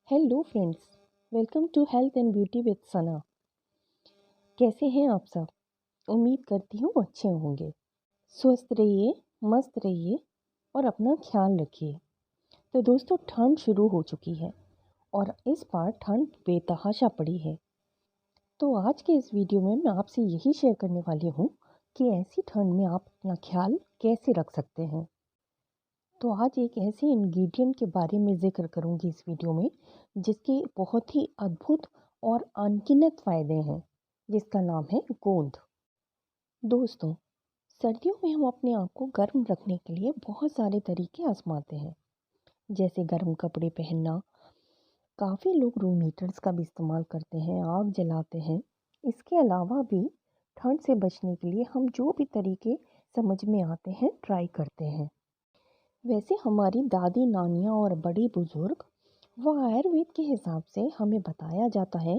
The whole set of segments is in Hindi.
Hello friends, welcome to health and beauty with Sana. कैसे हैं आप सब? उम्मीद करती हूँ अच्छे होंगे। स्वस्थ रहिए, मस्त रहिए और अपना ख्याल रखिए। तो दोस्तों, ठंड शुरू हो चुकी है और इस बार ठंड बेतहाशा पड़ी है। तो आज के इस वीडियो में मैं आपसे यही शेयर करने वाली हूँ कि ऐसी ठंड में आप अपना ख्याल कैसे रख सकते हैं। तो आज एक ऐसे इंग्रेडिएंट के बारे में ज़िक्र करूँगी इस वीडियो में जिसके बहुत ही अद्भुत और अनगिनत फ़ायदे हैं, जिसका नाम है गोंद। दोस्तों, सर्दियों में हम अपने आप को गर्म रखने के लिए बहुत सारे तरीके आजमाते हैं, जैसे गर्म कपड़े पहनना। काफ़ी लोग रूम हीटर्स का भी इस्तेमाल करते हैं, आग जलाते हैं। इसके अलावा भी ठंड से बचने के लिए हम जो भी तरीके समझ में आते हैं ट्राई करते हैं। वैसे हमारी दादी नानियाँ और बड़े बुजुर्ग व आयुर्वेद के हिसाब से हमें बताया जाता है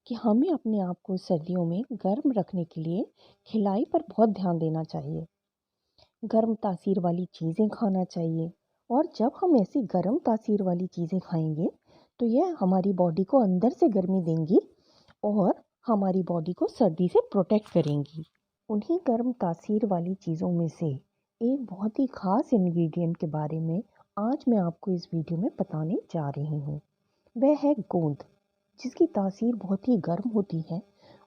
कि हमें अपने आप को सर्दियों में गर्म रखने के लिए खिलाई पर बहुत ध्यान देना चाहिए। गर्म तासीर वाली चीज़ें खाना चाहिए और जब हम ऐसी गर्म तासीर वाली चीज़ें खाएंगे तो यह हमारी बॉडी को अंदर से गर्मी देंगी और हमारी बॉडी को सर्दी से प्रोटेक्ट करेंगी। उन्हीं गर्म तासीर वाली चीज़ों में से एक बहुत ही ख़ास इंग्रेडिएंट के बारे में आज मैं आपको इस वीडियो में बताने जा रही हूँ। वह है गोंद, जिसकी तासीर बहुत ही गर्म होती है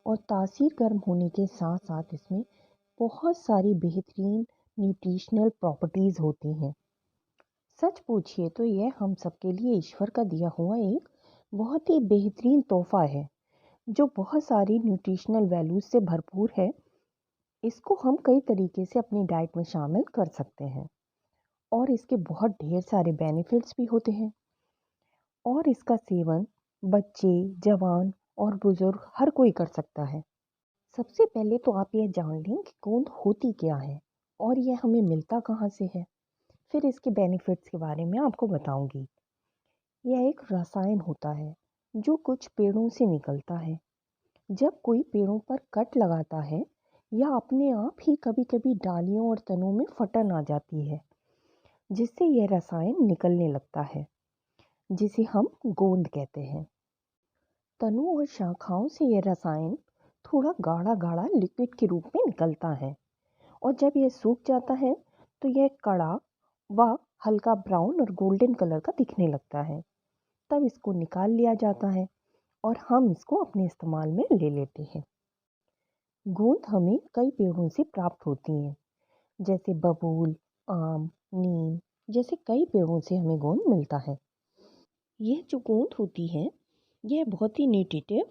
और तासीर गर्म होने के साथ साथ इसमें बहुत सारी बेहतरीन न्यूट्रिशनल प्रॉपर्टीज़ होती हैं। सच पूछिए तो यह हम सबके लिए ईश्वर का दिया हुआ एक बहुत ही बेहतरीन तोहफा है, जो बहुत सारी न्यूट्रिशनल वैल्यूज़ से भरपूर है। इसको हम कई तरीके से अपनी डाइट में शामिल कर सकते हैं और इसके बहुत ढेर सारे बेनिफिट्स भी होते हैं और इसका सेवन बच्चे, जवान और बुजुर्ग हर कोई कर सकता है। सबसे पहले तो आप यह जान लें कि गोंद होती क्या है और यह हमें मिलता कहाँ से है। फिर इसके बेनिफिट्स के बारे में आपको बताऊंगी। यह एक रसायन होता है जो कुछ पेड़ों से निकलता है। जब कोई पेड़ों पर कट लगाता है या अपने आप ही कभी-कभी डालियों और तनों में फटन आ जाती है, जिससे यह रसायन निकलने लगता है, जिसे हम गोंद कहते हैं। तनों और शाखाओं से यह रसायन थोड़ा गाढ़ा गाढ़ा लिक्विड के रूप में निकलता है और जब यह सूख जाता है तो यह कड़ा व हल्का ब्राउन और गोल्डन कलर का दिखने लगता है। तब इसको निकाल लिया जाता है और हम इसको अपने इस्तेमाल में ले लेते हैं। गोंद हमें कई पेड़ों से प्राप्त होती हैं, जैसे बबूल, आम, नीम जैसे कई पेड़ों से हमें गोंद मिलता है। यह जो गोंद होती है यह बहुत ही न्यूट्रिटिव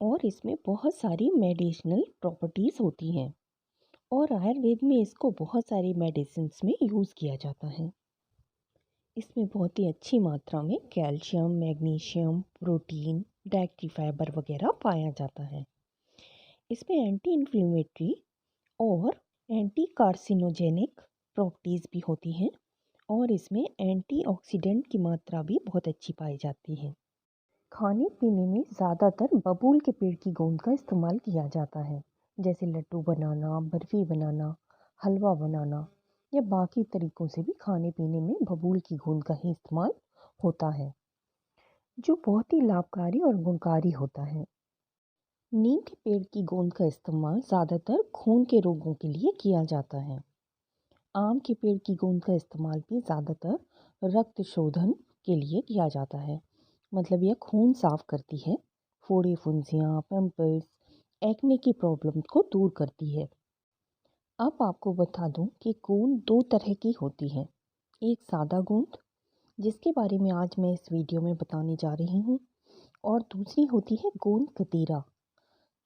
और इसमें बहुत सारी मेडिसिनल प्रॉपर्टीज़ होती हैं और आयुर्वेद में इसको बहुत सारी मेडिसिन्स में यूज़ किया जाता है। इसमें बहुत ही अच्छी मात्रा में calcium, magnesium, protein, dietary fibre वगैरह पाया जाता है। इसमें एंटी इन्फ्लेमेटरी और एंटी कार्सिनोजेनिक प्रॉपर्टीज़ भी होती हैं और इसमें एंटीऑक्सीडेंट की मात्रा भी बहुत अच्छी पाई जाती है। खाने पीने में ज़्यादातर बबूल के पेड़ की गोंद का इस्तेमाल किया जाता है, जैसे लड्डू बनाना, बर्फ़ी बनाना, हलवा बनाना या बाकी तरीक़ों से भी खाने पीने में बबूल की गोंद का ही इस्तेमाल होता है, जो बहुत ही लाभकारी और गुणकारी होता है। नीम के पेड़ की गोंद का इस्तेमाल ज़्यादातर खून के रोगों के लिए किया जाता है। आम के पेड़ की गोंद का इस्तेमाल भी ज़्यादातर रक्त शोधन के लिए किया जाता है। मतलब यह खून साफ करती है, फोड़े फुंसियाँ, पिंपल्स, एक्ने की प्रॉब्लम को दूर करती है। अब आपको बता दूं कि गोंद दो तरह की होती है। एक सादा गोंद, जिसके बारे में आज मैं इस वीडियो में बताने जा रही हूँ, और दूसरी होती है गोंद कतीरा।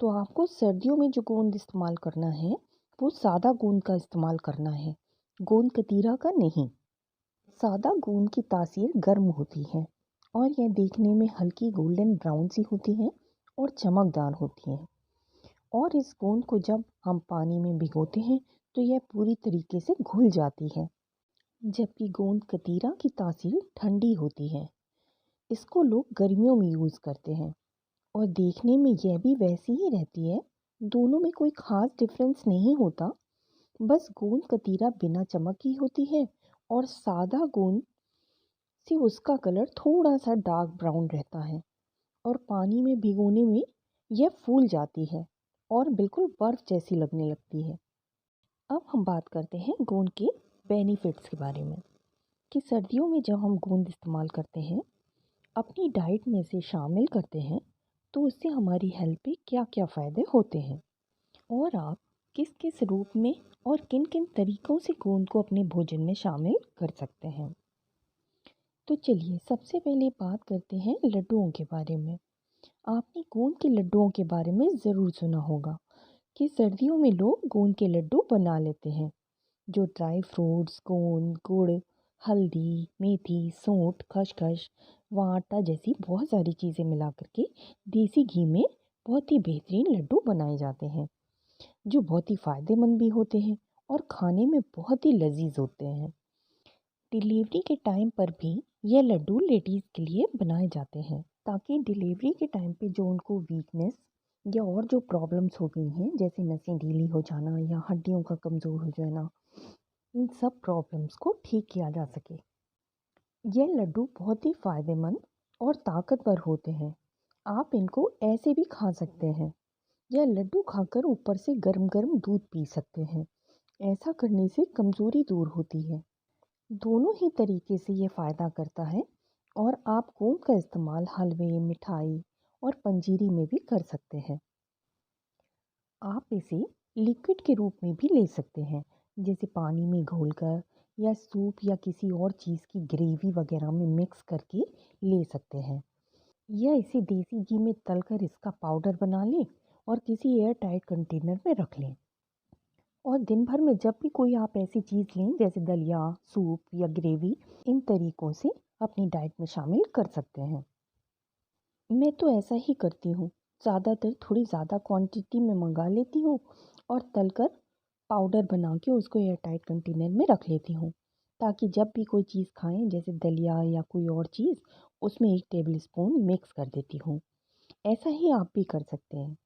तो आपको सर्दियों में जो गोंद इस्तेमाल करना है वो सादा गोंद का इस्तेमाल करना है, गोंद कतीरा का नहीं। सादा गोंद की तासीर गर्म होती है और यह देखने में हल्की गोल्डन ब्राउन सी होती है और चमकदार होती है। और इस गोंद को जब हम पानी में भिगोते हैं तो यह पूरी तरीके से घुल जाती है, जबकि गोंद कतीरा की तासीर ठंडी होती है। इसको लोग गर्मियों में यूज़ करते हैं और देखने में यह भी वैसी ही रहती है। दोनों में कोई ख़ास डिफरेंस नहीं होता, बस गोंद कतीरा बिना चमक की होती है और सादा गोंद से उसका कलर थोड़ा सा डार्क ब्राउन रहता है और पानी में भिगोने में यह फूल जाती है और बिल्कुल बर्फ़ जैसी लगने लगती है। अब हम बात करते हैं गोंद के बेनिफिट्स के बारे में कि सर्दियों में जब हम गोंद इस्तेमाल करते हैं, अपनी डाइट में से शामिल करते हैं, तो उससे हमारी हेल्थ पे क्या-क्या फ़ायदे होते हैं और आप किस-किस रूप में और किन-किन तरीकों से गोंद को अपने भोजन में शामिल कर सकते हैं। तो चलिए सबसे पहले बात करते हैं लड्डुओं के बारे में। आपने गोंद के लड्डुओं के बारे में ज़रूर सुना होगा कि सर्दियों में लोग गोंद के लड्डू बना लेते हैं, जो ड्राई फ्रूट्स, गोंद, गुड़, हल्दी, मेथी, सूंठ, खसखस व आटा जैसी बहुत सारी चीज़ें मिला करके देसी घी में बहुत ही बेहतरीन लड्डू बनाए जाते हैं, जो बहुत ही फ़ायदेमंद भी होते हैं और खाने में बहुत ही लजीज होते हैं। डिलीवरी के टाइम पर भी यह लड्डू लेडीज़ के लिए बनाए जाते हैं, ताकि डिलीवरी के टाइम पे जो उनको वीकनेस या और जो प्रॉब्लम्स हो गई हैं, जैसे नसें ढीली हो जाना या हड्डियों का कमज़ोर हो जाना, इन सब प्रॉब्लम्स को ठीक किया जा सके। यह लड्डू बहुत ही फ़ायदेमंद और ताकतवर होते हैं। आप इनको ऐसे भी खा सकते हैं या लड्डू खाकर ऊपर से गरम गरम दूध पी सकते हैं। ऐसा करने से कमज़ोरी दूर होती है। दोनों ही तरीके से ये फ़ायदा करता है और आप गोंद का इस्तेमाल हलवे, मिठाई और पंजीरी में भी कर सकते हैं। आप इसे लिक्विड के रूप में भी ले सकते हैं, जैसे पानी में घोलकर या सूप या किसी और चीज़ की ग्रेवी वगैरह में मिक्स करके ले सकते हैं, या इसे देसी घी में तलकर इसका पाउडर बना लें और किसी एयर टाइट कंटेनर में रख लें। और दिन भर में जब भी कोई आप ऐसी चीज़ लें जैसे दलिया, सूप या ग्रेवी, इन तरीक़ों से अपनी डाइट में शामिल कर सकते हैं। मैं तो ऐसा ही करती हूँ, ज़्यादातर थोड़ी ज़्यादा क्वांटिटी में मंगा लेती हूँ और तलकर पाउडर बना के उसको एयर टाइट कंटेनर में रख लेती हूँ, ताकि जब भी कोई चीज़ खाएं जैसे दलिया या कोई और चीज़, उसमें 1 टेबल स्पून मिक्स कर देती हूँ। ऐसा ही आप भी कर सकते हैं।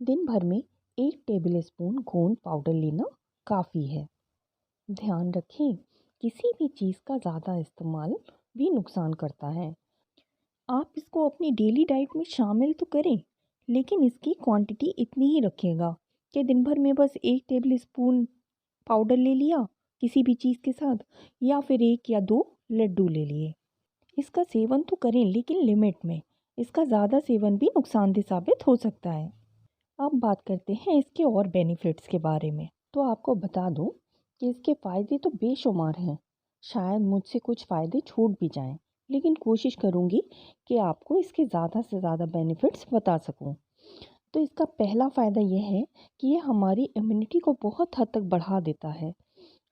दिन भर में 1 टेबल स्पून गोंद पाउडर लेना काफ़ी है। ध्यान रखें, किसी भी चीज़ का ज़्यादा इस्तेमाल भी नुकसान करता है। आप इसको अपनी डेली डाइट में शामिल तो करें, लेकिन इसकी क्वांटिटी इतनी ही रखिएगा कि दिन भर में बस 1 टेबल स्पून पाउडर ले लिया किसी भी चीज़ के साथ, या फिर 1 या 2 लड्डू ले लिए। इसका सेवन तो करें लेकिन लिमिट में। इसका ज़्यादा सेवन भी नुकसानदेह साबित हो सकता है। अब बात करते हैं इसके और बेनिफिट्स के बारे में। तो आपको बता दूं कि इसके फ़ायदे तो बेशुमार हैं। शायद मुझसे कुछ फ़ायदे छूट भी जाएं, लेकिन कोशिश करूंगी कि आपको इसके ज़्यादा से ज़्यादा बेनिफिट्स बता सकूं। तो इसका पहला फ़ायदा यह है कि ये हमारी इम्यूनिटी को बहुत हद तक बढ़ा देता है।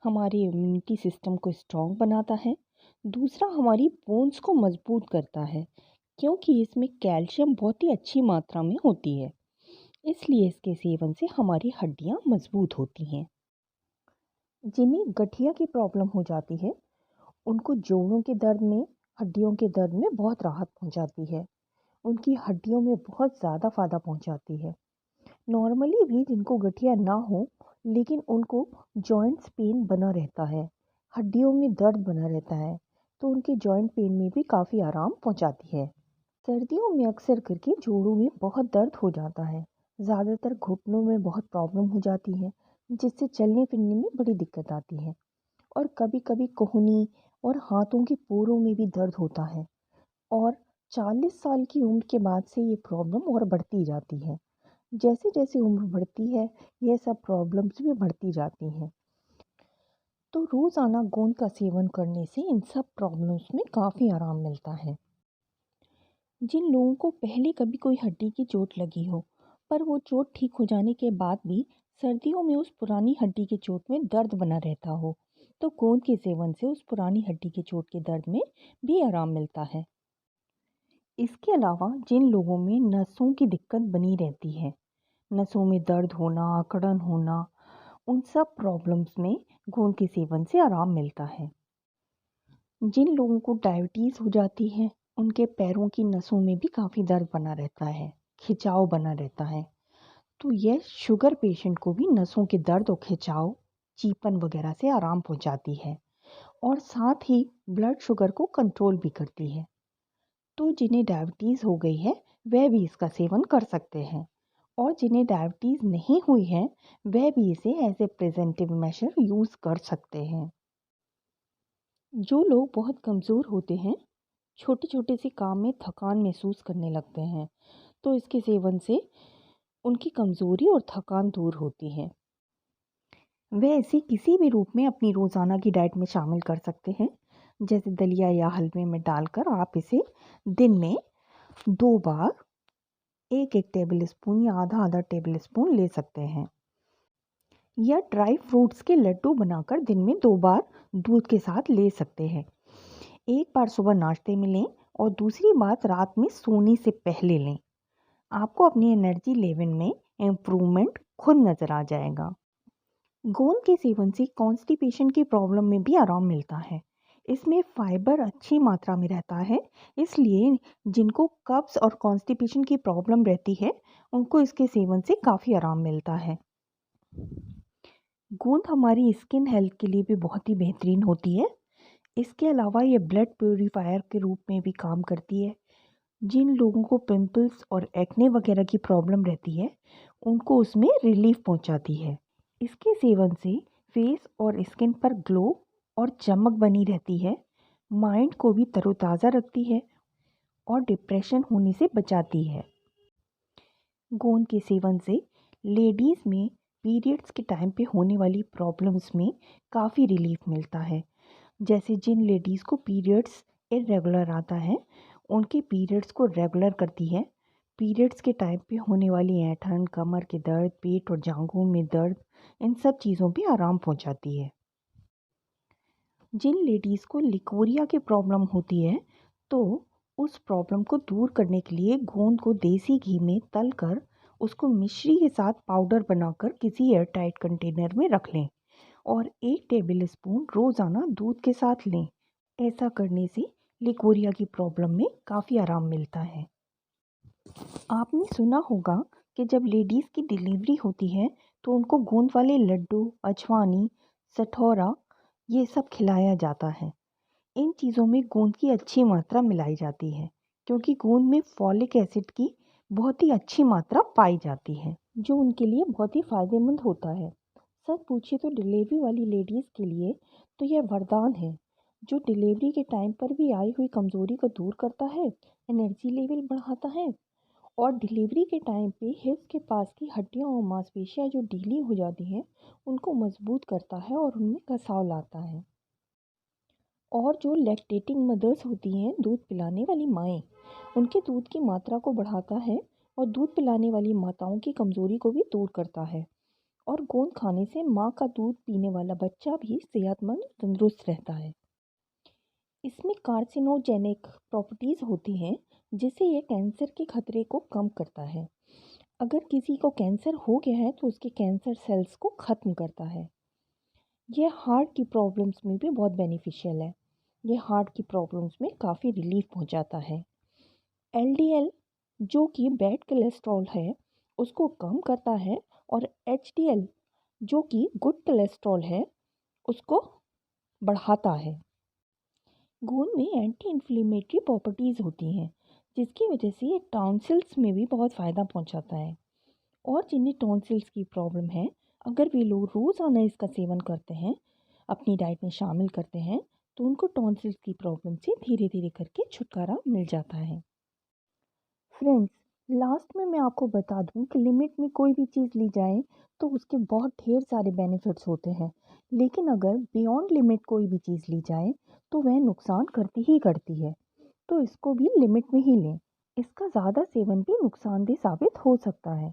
हमारी इम्यूनिटी सिस्टम को स्ट्रॉन्ग बनाता है। दूसरा, हमारी बोन्स को मजबूत करता है, क्योंकि इसमें कैल्शियम बहुत ही अच्छी मात्रा में होती है। इसलिए इसके सेवन से हमारी हड्डियां मजबूत होती हैं। जिन्हें गठिया की प्रॉब्लम हो जाती है, उनको जोड़ों के दर्द में, हड्डियों के दर्द में बहुत राहत पहुंचाती है। उनकी हड्डियों में बहुत ज़्यादा फ़ायदा पहुंचाती है। नॉर्मली भी जिनको गठिया ना हो, लेकिन उनको जॉइंट्स पेन बना रहता है, हड्डियों में दर्द बना रहता है, तो उनके जॉइंट पेन में भी काफ़ी आराम पहुंचाती है। सर्दियों में अक्सर करके जोड़ों में बहुत दर्द हो जाता है। ज़्यादातर घुटनों में बहुत प्रॉब्लम हो जाती है, जिससे चलने फिरने में बड़ी दिक्कत आती है। और कभी कभी कोहनी और हाथों के पोरों में भी दर्द होता है। और 40 साल की उम्र के बाद से ये प्रॉब्लम और बढ़ती जाती है। जैसे जैसे उम्र बढ़ती है, ये सब प्रॉब्लम्स भी बढ़ती जाती हैं। तो रोज़ाना गोंद का सेवन करने से इन सब प्रॉब्लम्स में काफ़ी आराम मिलता है। जिन लोगों को पहले कभी कोई हड्डी की चोट लगी हो, पर वो चोट ठीक हो जाने के बाद भी सर्दियों में उस पुरानी हड्डी की चोट में दर्द बना रहता हो, तो गोंद के सेवन से उस पुरानी हड्डी की चोट के दर्द में भी आराम मिलता है। इसके अलावा जिन लोगों में नसों की दिक्कत बनी रहती है, नसों में दर्द होना, अकड़न होना, उन सब प्रॉब्लम्स में गोंद के सेवन से आराम मिलता है। जिन लोगों को डायबिटीज़ हो जाती है, उनके पैरों की नसों में भी काफ़ी दर्द बना रहता है, खिंचाव बना रहता है। तो यह शुगर पेशेंट को भी नसों के दर्द और खिंचाव, चीपन वगैरह से आराम पहुंचाती है। और साथ ही ब्लड शुगर को कंट्रोल भी करती है। तो जिन्हें डायबिटीज़ हो गई है वह भी इसका सेवन कर सकते हैं, और जिन्हें डायबिटीज़ नहीं हुई है वह भी इसे as a preventive measure use कर सकते हैं। जो लोग बहुत कमज़ोर होते हैं, छोटे छोटे से काम में थकान महसूस करने लगते हैं, तो इसके सेवन से उनकी कमज़ोरी और थकान दूर होती है। वे इसे किसी भी रूप में अपनी रोज़ाना की डाइट में शामिल कर सकते हैं। जैसे दलिया या हलवे में डालकर आप इसे दिन में 2 बार 1-1 टेबल स्पून या आधा-आधा टेबल स्पून ले सकते हैं। या ड्राई फ्रूट्स के लड्डू बनाकर दिन में 2 बार दूध के साथ ले सकते हैं। एक बार सुबह नाश्ते में लें और दूसरी बार रात में सोने से पहले लें। आपको अपनी एनर्जी लेवल में इम्प्रूवमेंट खुद नज़र आ जाएगा। गोंद के सेवन से कॉन्स्टिपेशन की प्रॉब्लम में भी आराम मिलता है। इसमें फाइबर अच्छी मात्रा में रहता है, इसलिए जिनको कब्ज़ और कॉन्स्टिपेशन की प्रॉब्लम रहती है उनको इसके सेवन से काफ़ी आराम मिलता है। गोंद हमारी स्किन हेल्थ के लिए भी बहुत ही बेहतरीन होती है। इसके अलावा ये ब्लड प्यूरीफायर के रूप में भी काम करती है। जिन लोगों को पिंपल्स और एक्ने वगैरह की प्रॉब्लम रहती है उनको उसमें रिलीफ पहुंचाती है। इसके सेवन से फेस और स्किन पर ग्लो और चमक बनी रहती है, माइंड को भी तरोताज़ा रखती है और डिप्रेशन होने से बचाती है। गोंद के सेवन से लेडीज़ में पीरियड्स के टाइम पे होने वाली प्रॉब्लम्स में काफ़ी रिलीफ मिलता है। जैसे जिन लेडीज़ को पीरियड्स इरेगुलर आता है उनके पीरियड्स को रेगुलर करती है। पीरियड्स के टाइम पे होने वाली ऐंठन, कमर के दर्द, पेट और जांघों में दर्द, इन सब चीज़ों पे आराम पहुंचाती है। जिन लेडीज़ को लिकोरिया की प्रॉब्लम होती है तो उस प्रॉब्लम को दूर करने के लिए गोंद को देसी घी में तल कर उसको मिश्री के साथ पाउडर बनाकर किसी एयर टाइट कंटेनर में रख लें और 1 टेबल स्पून रोज़ाना दूध के साथ लें। ऐसा करने से लिकोरिया की प्रॉब्लम में काफ़ी आराम मिलता है। आपने सुना होगा कि जब लेडीज़ की डिलीवरी होती है तो उनको गोंद वाले लड्डू, अजवानी, सठौरा ये सब खिलाया जाता है। इन चीज़ों में गोंद की अच्छी मात्रा मिलाई जाती है क्योंकि गोंद में फॉलिक एसिड की बहुत ही अच्छी मात्रा पाई जाती है, जो उनके लिए बहुत ही फ़ायदेमंद होता है। सच पूछिए तो डिलीवरी वाली लेडीज़ के लिए तो यह वरदान है, जो डिलीवरी के टाइम पर भी आई हुई कमज़ोरी को दूर करता है, एनर्जी लेवल बढ़ाता है और डिलीवरी के टाइम पे हिप्स के पास की हड्डियाँ और मांसपेशियाँ जो ढीली हो जाती हैं उनको मजबूत करता है और उनमें कसाव लाता है। और जो लैक्टेटिंग मदर्स होती हैं, दूध पिलाने वाली माएँ, उनके दूध की मात्रा को बढ़ाता है और दूध पिलाने वाली माताओं की कमज़ोरी को भी दूर करता है। और गोंद खाने से माँ का दूध पीने वाला बच्चा भी सेहतमंद तंदुरुस्त रहता है। इसमें कार्सिनोजेनिक प्रॉपर्टीज़ होती हैं जिससे ये कैंसर के खतरे को कम करता है। अगर किसी को कैंसर हो गया है तो उसके कैंसर सेल्स को ख़त्म करता है। ये हार्ट की प्रॉब्लम्स में भी बहुत बेनिफिशियल है। ये हार्ट की प्रॉब्लम्स में काफ़ी रिलीफ पहुंचाता है। एलडीएल जो कि बैड कोलेस्ट्रॉल है उसको कम करता है और एचडीएल जो कि गुड कोलेस्ट्रॉल है उसको बढ़ाता है। गोंद में एंटी इन्फ्लेमेटरी प्रॉपर्टीज़ होती हैं जिसकी वजह से ये टॉन्सिल्स में भी बहुत फ़ायदा पहुंचाता है। और जिन्हें टॉन्सिल्स की प्रॉब्लम है, अगर वे लोग रोज़ाना इसका सेवन करते हैं, अपनी डाइट में शामिल करते हैं, तो उनको टॉन्सिल्स की प्रॉब्लम से धीरे धीरे करके छुटकारा मिल जाता है। फ्रेंड्स, लास्ट में मैं आपको बता दूं कि लिमिट में कोई भी चीज़ ली जाए तो उसके बहुत ढेर सारे बेनिफिट्स होते हैं, लेकिन अगर बियॉन्ड लिमिट कोई भी चीज़ ली जाए तो वह नुकसान करती ही करती है। तो इसको भी लिमिट में ही लें। इसका ज़्यादा सेवन भी नुकसानदेह साबित हो सकता है,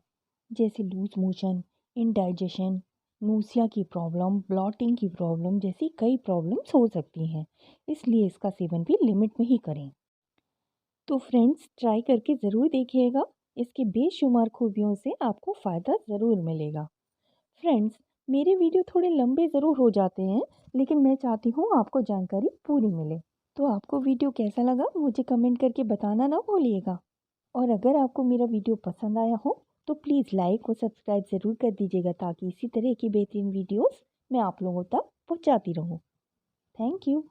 जैसे लूज मोशन, इंडाइजेशन, नूसिया की प्रॉब्लम, ब्लॉटिंग की प्रॉब्लम जैसी कई प्रॉब्लम्स हो सकती हैं। इसलिए इसका सेवन भी लिमिट में ही करें। तो फ्रेंड्स, ट्राई करके ज़रूर देखिएगा। इसके बेशुमार खूबियों से आपको फ़ायदा ज़रूर मिलेगा। फ्रेंड्स, मेरे वीडियो थोड़े लंबे ज़रूर हो जाते हैं, लेकिन मैं चाहती हूँ आपको जानकारी पूरी मिले। तो आपको वीडियो कैसा लगा मुझे कमेंट करके बताना ना भूलिएगा। और अगर आपको मेरा वीडियो पसंद आया हो तो प्लीज़ लाइक और सब्सक्राइब ज़रूर कर दीजिएगा ताकि इसी तरह की बेहतरीन वीडियोस मैं आप लोगों तक पहुँचाती रहूँ। Thank you.